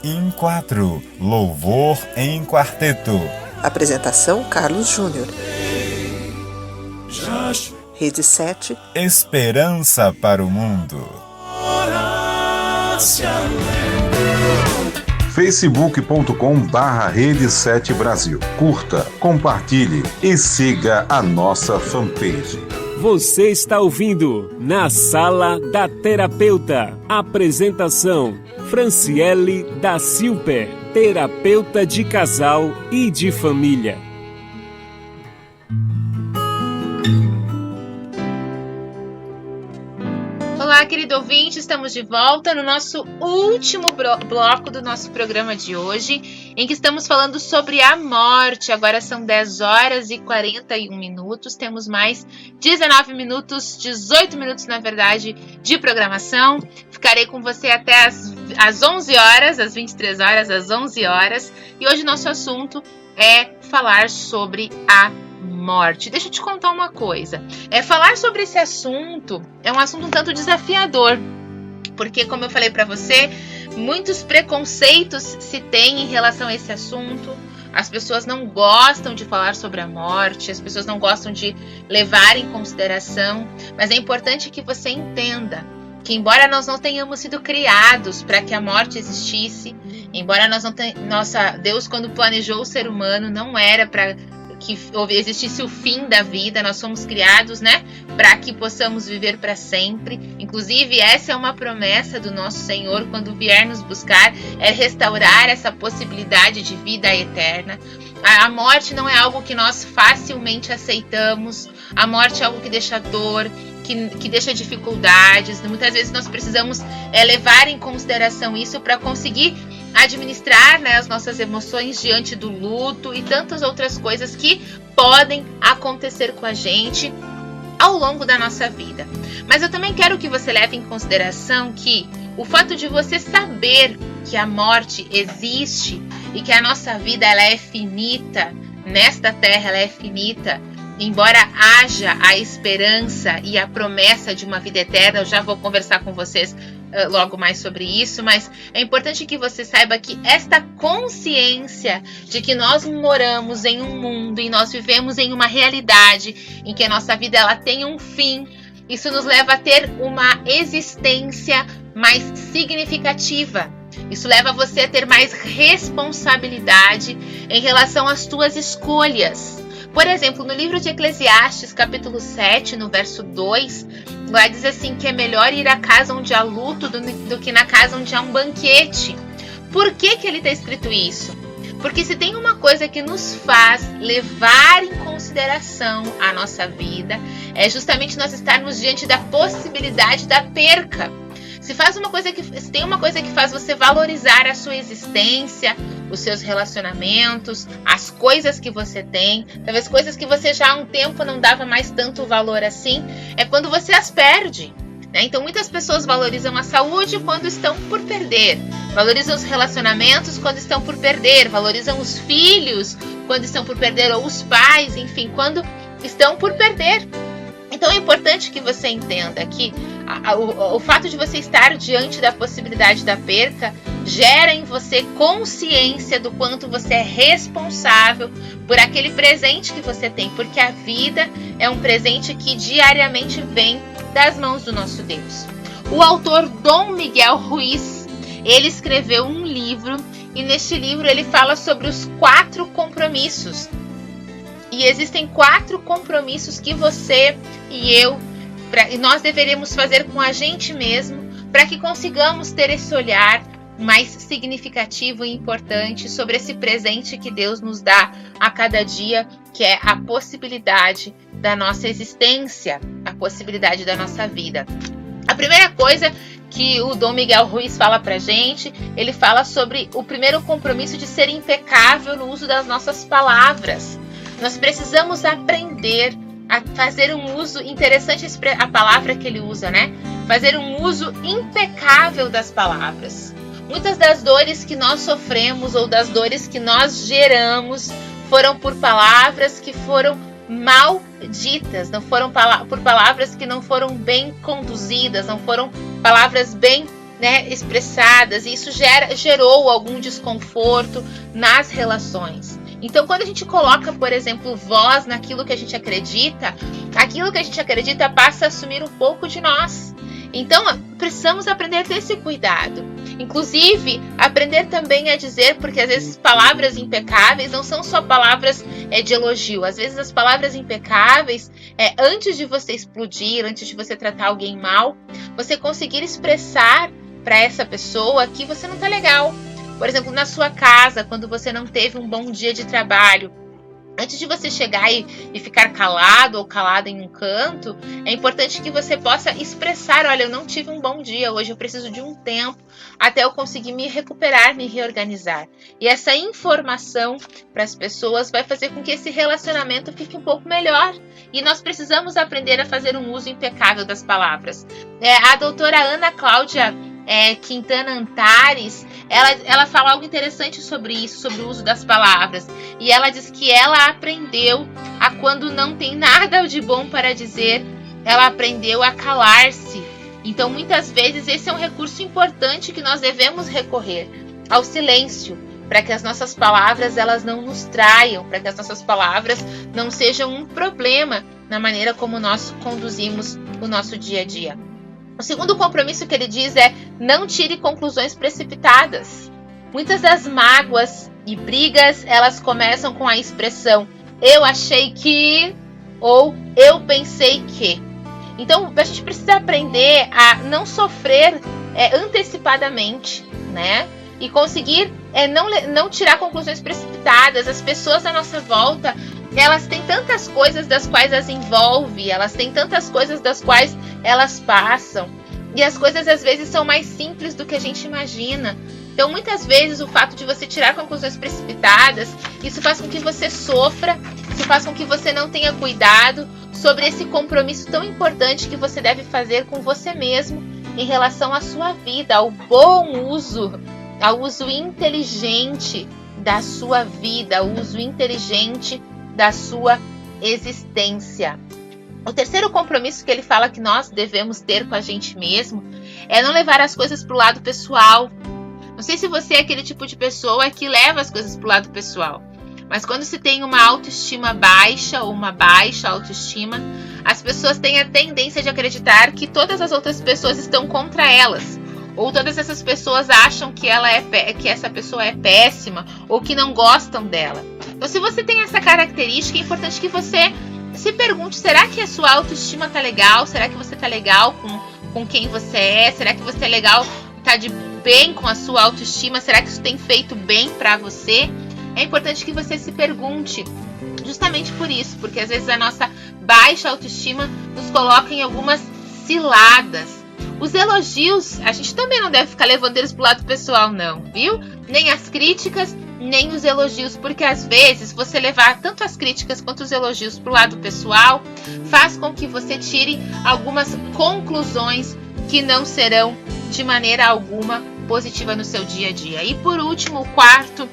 Em 4, louvor em quarteto. Apresentação Carlos Júnior. Rede 7, Esperança para o mundo. facebook.com/Rede7 Brasil. Curta, compartilhe e siga a nossa fanpage. Você está ouvindo Na Sala da Terapeuta. Apresentação: Franciele da Silper, terapeuta de casal e de família. Olá, querido ouvinte, estamos de volta no nosso último bloco do nosso programa de hoje, em que estamos falando sobre a morte. Agora são 10h41, temos mais 19 minutos, 18 minutos na verdade, de programação. Ficarei com você até às 11 horas, às 23 horas, às 11 horas, e hoje nosso assunto é falar sobre a morte. Deixa eu te contar uma coisa. Falar sobre esse assunto é um assunto um tanto desafiador, porque, como eu falei para você, muitos preconceitos se tem em relação a esse assunto. As pessoas não gostam de falar sobre a morte, as pessoas não gostam de levar em consideração, mas é importante que você entenda que, embora nós não tenhamos sido criados para que a morte existisse, embora Deus, quando planejou o ser humano, não era para que existisse o fim da vida, nós somos criados, para que possamos viver para sempre. Inclusive, essa é uma promessa do nosso Senhor, quando vier nos buscar, é restaurar essa possibilidade de vida eterna. A morte não é algo que nós facilmente aceitamos, a morte é algo que deixa dor, que deixa dificuldades. Muitas vezes nós precisamos levar em consideração isso para conseguir administrar as nossas emoções diante do luto e tantas outras coisas que podem acontecer com a gente ao longo da nossa vida. Mas eu também quero que você leve em consideração que o fato de você saber que a morte existe e que a nossa vida ela é finita, nesta terra ela é finita, embora haja a esperança e a promessa de uma vida eterna, eu já vou conversar com vocês logo mais sobre isso, mas é importante que você saiba que esta consciência de que nós moramos em um mundo e nós vivemos em uma realidade em que a nossa vida ela tem um fim, isso nos leva a ter uma existência mais significativa. Isso leva você a ter mais responsabilidade em relação às tuas escolhas. Por exemplo, no livro de Eclesiastes, capítulo 7, no verso 2, lá diz assim que é melhor ir à casa onde há luto do que na casa onde há um banquete. Por que ele está escrito isso? Porque se tem uma coisa que nos faz levar em consideração a nossa vida, é justamente nós estarmos diante da possibilidade da perca. Se tem uma coisa que faz você valorizar a sua existência, os seus relacionamentos, as coisas que você tem, talvez coisas que você já há um tempo não dava mais tanto valor assim, é quando você as perde. Então muitas pessoas valorizam a saúde quando estão por perder, valorizam os relacionamentos quando estão por perder, valorizam os filhos quando estão por perder, ou os pais, enfim, quando estão por perder. Então é importante que você entenda que o fato de você estar diante da possibilidade da perca gera em você consciência do quanto você é responsável por aquele presente que você tem, porque a vida é um presente que diariamente vem das mãos do nosso Deus. O autor Dom Miguel Ruiz, ele escreveu um livro, e neste livro ele fala sobre os 4 compromissos. E existem 4 compromissos que você e eu, e nós deveríamos fazer com a gente mesmo, para que consigamos ter esse olhar mais significativo e importante sobre esse presente que Deus nos dá a cada dia, que é a possibilidade da nossa existência, a possibilidade da nossa vida. A primeira coisa que o Dom Miguel Ruiz fala pra gente, ele fala sobre o primeiro compromisso de ser impecável no uso das nossas palavras. Nós precisamos aprender a fazer um uso, interessante a palavra que ele usa, né? Fazer um uso impecável das palavras. Muitas das dores que nós sofremos ou das dores que nós geramos foram por palavras que foram mal ditas, não foram por palavras que não foram bem conduzidas, não foram palavras bem, né, expressadas, e isso gerou algum desconforto nas relações. Então, quando a gente coloca, por exemplo, voz naquilo que a gente acredita, aquilo que a gente acredita passa a assumir um pouco de nós. Então, precisamos aprender a ter esse cuidado. Inclusive, aprender também a dizer, porque às vezes palavras impecáveis não são só palavras de elogio. Às vezes as palavras impecáveis, antes de você explodir, antes de você tratar alguém mal, você conseguir expressar para essa pessoa que você não está legal. Por exemplo, na sua casa, quando você não teve um bom dia de trabalho, antes de você chegar e ficar calado ou calada em um canto, é importante que você possa expressar, olha, eu não tive um bom dia hoje, eu preciso de um tempo até eu conseguir me recuperar, me reorganizar. E essa informação para as pessoas vai fazer com que esse relacionamento fique um pouco melhor. E nós precisamos aprender a fazer um uso impecável das palavras. A doutora Ana Cláudia Quintana Antares, ela fala algo interessante sobre isso, sobre o uso das palavras. E ela diz que ela aprendeu a, quando não tem nada de bom para dizer, ela aprendeu a calar-se. Então, muitas vezes, esse é um recurso importante que nós devemos recorrer ao silêncio, para que as nossas palavras elas não nos traiam, para que as nossas palavras não sejam um problema na maneira como nós conduzimos o nosso dia a dia. O segundo compromisso que ele diz é: não tire conclusões precipitadas. Muitas das mágoas e brigas, elas começam com a expressão eu achei que, ou eu pensei que. Então, a gente precisa aprender a não sofrer antecipadamente, né? E conseguir não tirar conclusões precipitadas. As pessoas à nossa volta, elas têm tantas coisas das quais as envolve, elas têm tantas coisas das quais elas passam. E as coisas às vezes são mais simples do que a gente imagina. Então, muitas vezes, o fato de você tirar conclusões precipitadas, isso faz com que você sofra, isso faz com que você não tenha cuidado sobre esse compromisso tão importante que você deve fazer com você mesmo em relação à sua vida, ao bom uso, ao uso inteligente da sua vida, ao uso inteligente da sua existência. O terceiro compromisso que ele fala que nós devemos ter com a gente mesmo é não levar as coisas para o lado pessoal. Não sei se você é aquele tipo de pessoa que leva as coisas para o lado pessoal, mas quando se tem uma autoestima baixa ou uma baixa autoestima, as pessoas têm a tendência de acreditar que todas as outras pessoas estão contra elas, ou todas essas pessoas acham que essa pessoa é péssima ou que não gostam dela. Então, se você tem essa característica, é importante que você se pergunte: será que a sua autoestima tá legal? Será que você tá legal com quem você é? Será que você é legal, tá de bem com a sua autoestima? Será que isso tem feito bem para você? É importante que você se pergunte, justamente por isso, porque às vezes a nossa baixa autoestima nos coloca em algumas ciladas. Os elogios, a gente também não deve ficar levando eles pro lado pessoal, não, viu? Nem as críticas, nem os elogios, porque às vezes você levar tanto as críticas quanto os elogios pro lado pessoal faz com que você tire algumas conclusões que não serão de maneira alguma positiva no seu dia a dia. E por último, o quarto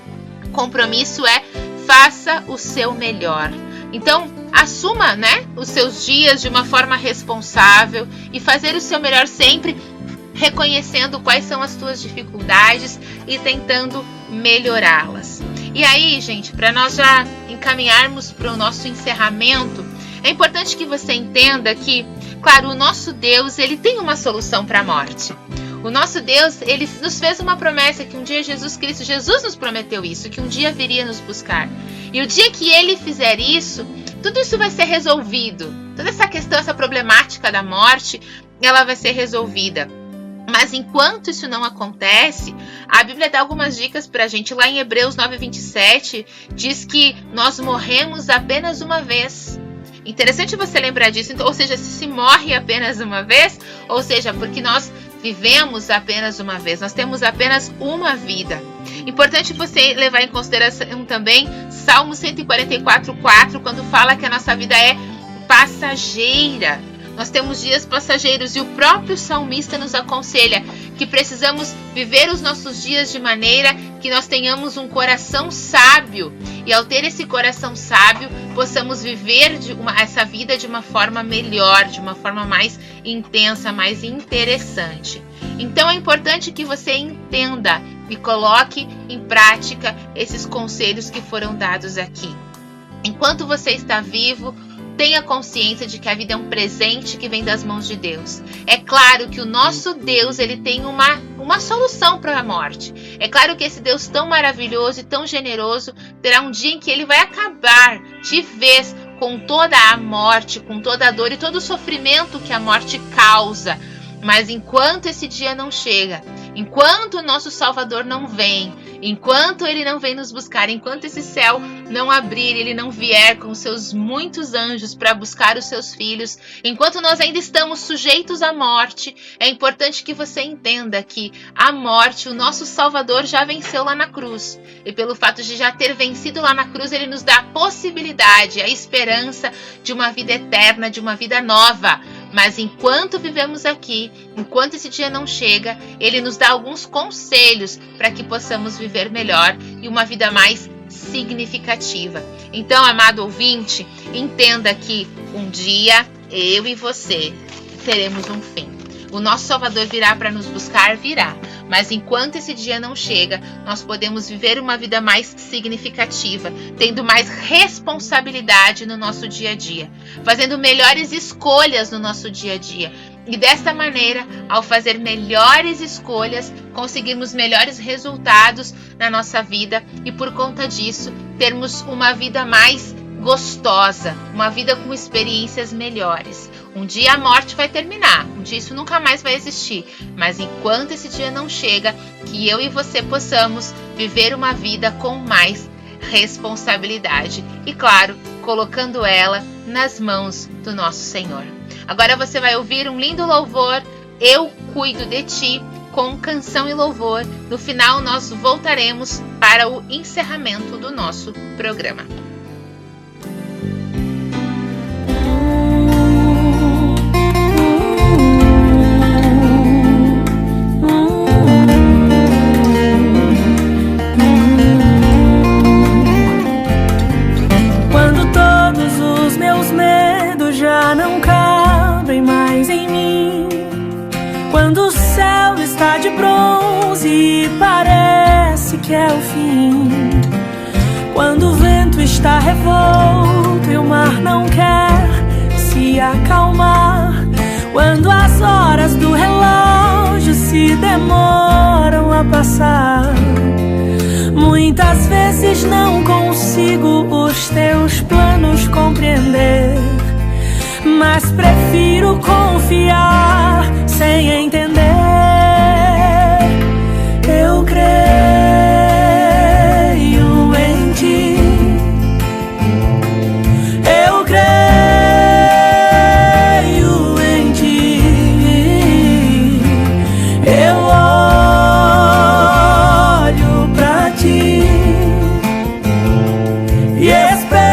compromisso é: faça o seu melhor. Então, assuma, né, os seus dias de uma forma responsável e fazer o seu melhor sempre reconhecendo quais são as suas dificuldades e tentando melhorá-las. E aí, gente, para nós já encaminharmos para o nosso encerramento, é importante que você entenda que, claro, o nosso Deus, ele tem uma solução para a morte. O nosso Deus, ele nos fez uma promessa que um dia Jesus nos prometeu isso, que um dia viria nos buscar. E o dia que ele fizer isso, tudo isso vai ser resolvido. Toda essa questão, essa problemática da morte, ela vai ser resolvida. Mas enquanto isso não acontece, a Bíblia dá algumas dicas pra gente. Lá em Hebreus 9:27, diz que nós morremos apenas uma vez. Interessante você lembrar disso. Então, ou seja, se morre apenas uma vez, ou seja, porque nós vivemos apenas uma vez, nós temos apenas uma vida. Importante você levar em consideração também Salmo 144:4, quando fala que a nossa vida é passageira. Nós temos dias passageiros e o próprio salmista nos aconselha que precisamos viver os nossos dias de maneira que nós tenhamos um coração sábio. E ao ter esse coração sábio, possamos viver essa vida de uma forma melhor, de uma forma mais intensa, mais interessante. Então é importante que você entenda e coloque em prática esses conselhos que foram dados aqui. Enquanto você está vivo, tenha consciência de que a vida é um presente que vem das mãos de Deus. É claro que o nosso Deus, ele tem uma solução para a morte. É claro que esse Deus tão maravilhoso e tão generoso terá um dia em que ele vai acabar de vez com toda a morte, com toda a dor e todo o sofrimento que a morte causa. Mas enquanto esse dia não chega, enquanto o nosso Salvador não vem, enquanto ele não vem nos buscar, enquanto esse céu não abrir, ele não vier com os seus muitos anjos para buscar os seus filhos, enquanto nós ainda estamos sujeitos à morte, é importante que você entenda que a morte, o nosso Salvador já venceu lá na cruz. E pelo fato de já ter vencido lá na cruz, ele nos dá a possibilidade, a esperança de uma vida eterna, de uma vida nova. Mas enquanto vivemos aqui, enquanto esse dia não chega, ele nos dá alguns conselhos para que possamos viver melhor e uma vida mais significativa. Então, amado ouvinte, entenda que um dia eu e você teremos um fim. O nosso Salvador virá para nos buscar, virá. Mas enquanto esse dia não chega, nós podemos viver uma vida mais significativa, tendo mais responsabilidade no nosso dia a dia, fazendo melhores escolhas no nosso dia a dia. E desta maneira, ao fazer melhores escolhas, conseguirmos melhores resultados na nossa vida e por conta disso, termos uma vida mais gostosa, uma vida com experiências melhores. Um dia a morte vai terminar, um dia isso nunca mais vai existir, mas enquanto esse dia não chega, que eu e você possamos viver uma vida com mais responsabilidade e, claro, colocando ela nas mãos do nosso Senhor. Agora você vai ouvir um lindo louvor, Eu Cuido de Ti, com canção e louvor. No final nós voltaremos para o encerramento do nosso programa. Já não cabem mais em mim. Quando o céu está de bronze e parece que é o fim. Quando o vento está revolto e o mar não quer se acalmar. Quando as horas do relógio se demoram a passar. Muitas vezes não consigo os teus planos compreender, mas prefiro confiar sem entender. Eu creio em ti. Eu creio em ti. Eu olho pra ti e espero.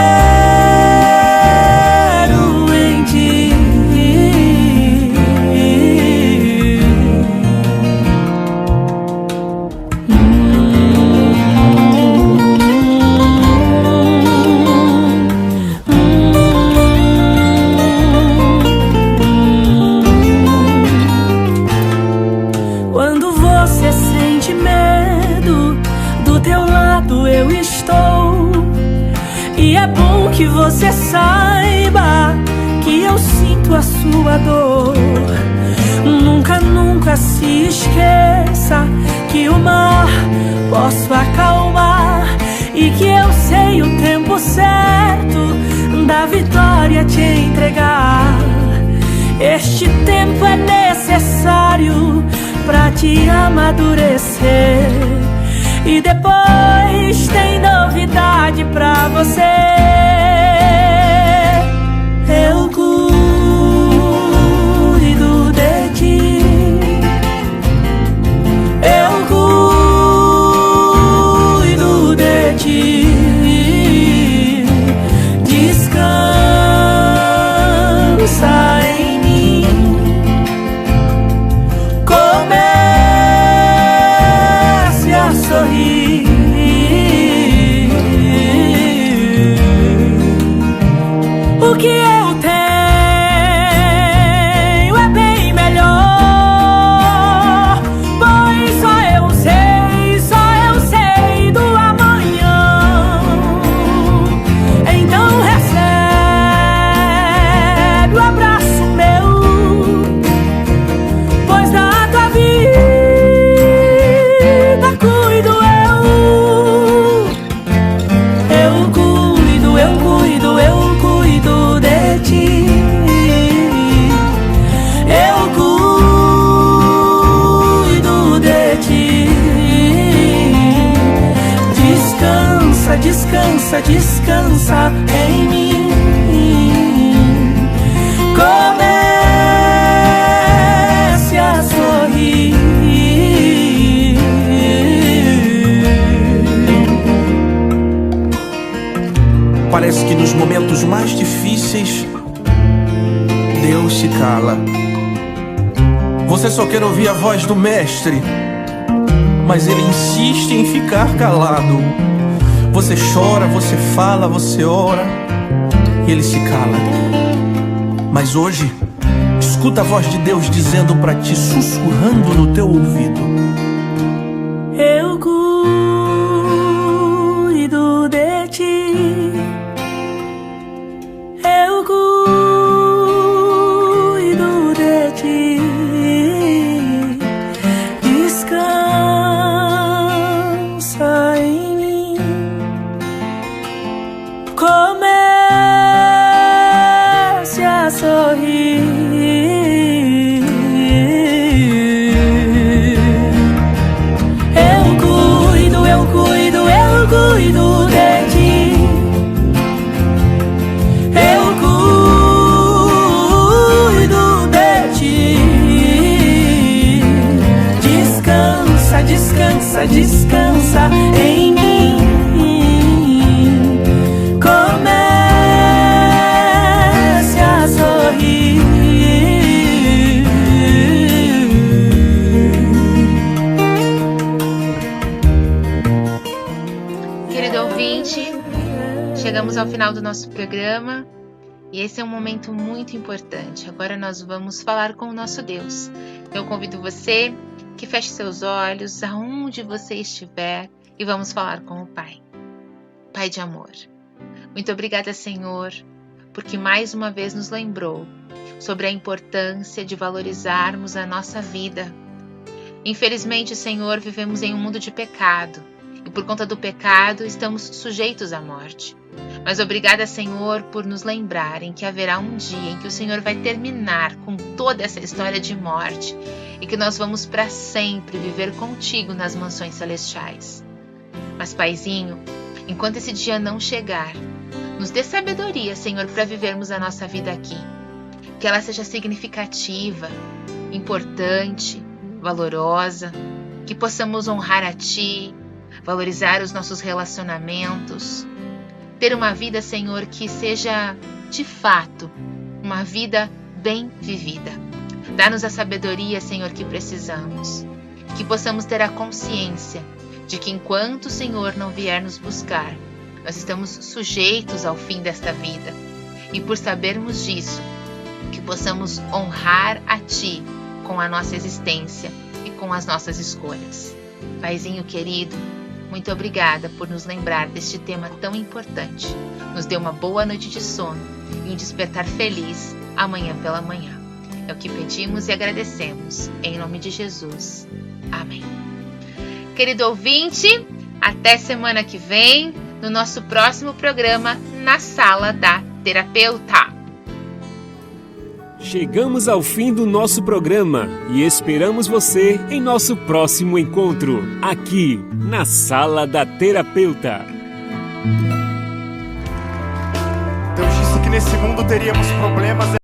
Que você saiba que eu sinto a sua dor. Nunca, nunca se esqueça que o mar posso acalmar e que eu sei o tempo certo da vitória te entregar. Este tempo é necessário pra te amadurecer. E depois tem novidade pra você. descansa, descansa em mim. Comece a sorrir. Parece que nos momentos mais difíceis Deus se cala. Você só quer ouvir a voz do mestre, mas ele insiste em ficar calado. Você chora, você fala, você ora e ele se cala. Mas hoje, escuta a voz de Deus dizendo pra ti, sussurrando no teu ouvido: eu cuido de ti. Eu cuido de ti. Descansa em mim. Comece a sorrir. Eu cuido, eu cuido, eu cuido de ti. Eu cuido de ti. Descansa, descansa, descansa em mim. Comece a sorrir. Querido ouvinte, chegamos ao final do nosso programa e esse é um momento muito importante. Agora nós vamos falar com o nosso Deus. Eu convido você que feche seus olhos aonde você estiver e vamos falar com o Pai. Pai de amor, muito obrigada, Senhor, porque mais uma vez nos lembrou sobre a importância de valorizarmos a nossa vida. Infelizmente, Senhor, vivemos em um mundo de pecado e por conta do pecado estamos sujeitos à morte. Mas obrigada, Senhor, por nos lembrarem que haverá um dia em que o Senhor vai terminar com toda essa história de morte e que nós vamos para sempre viver contigo nas mansões celestiais. Mas, Paizinho, enquanto esse dia não chegar, nos dê sabedoria, Senhor, para vivermos a nossa vida aqui. Que ela seja significativa, importante, valorosa, que possamos honrar a Ti, valorizar os nossos relacionamentos, ter uma vida, Senhor, que seja, de fato, uma vida bem vivida. Dá-nos a sabedoria, Senhor, que precisamos. Que possamos ter a consciência de que enquanto o Senhor não vier nos buscar, nós estamos sujeitos ao fim desta vida. E por sabermos disso, que possamos honrar a Ti com a nossa existência e com as nossas escolhas. Paizinho querido, muito obrigada por nos lembrar deste tema tão importante. Nos dê uma boa noite de sono e um despertar feliz amanhã pela manhã. É o que pedimos e agradecemos. Em nome de Jesus. Amém. Querido ouvinte, até semana que vem, no nosso próximo programa, Na Sala da Terapeuta. Chegamos ao fim do nosso programa e esperamos você em nosso próximo encontro, aqui na Sala da Terapeuta. Deus disse que nesse mundo teríamos problemas.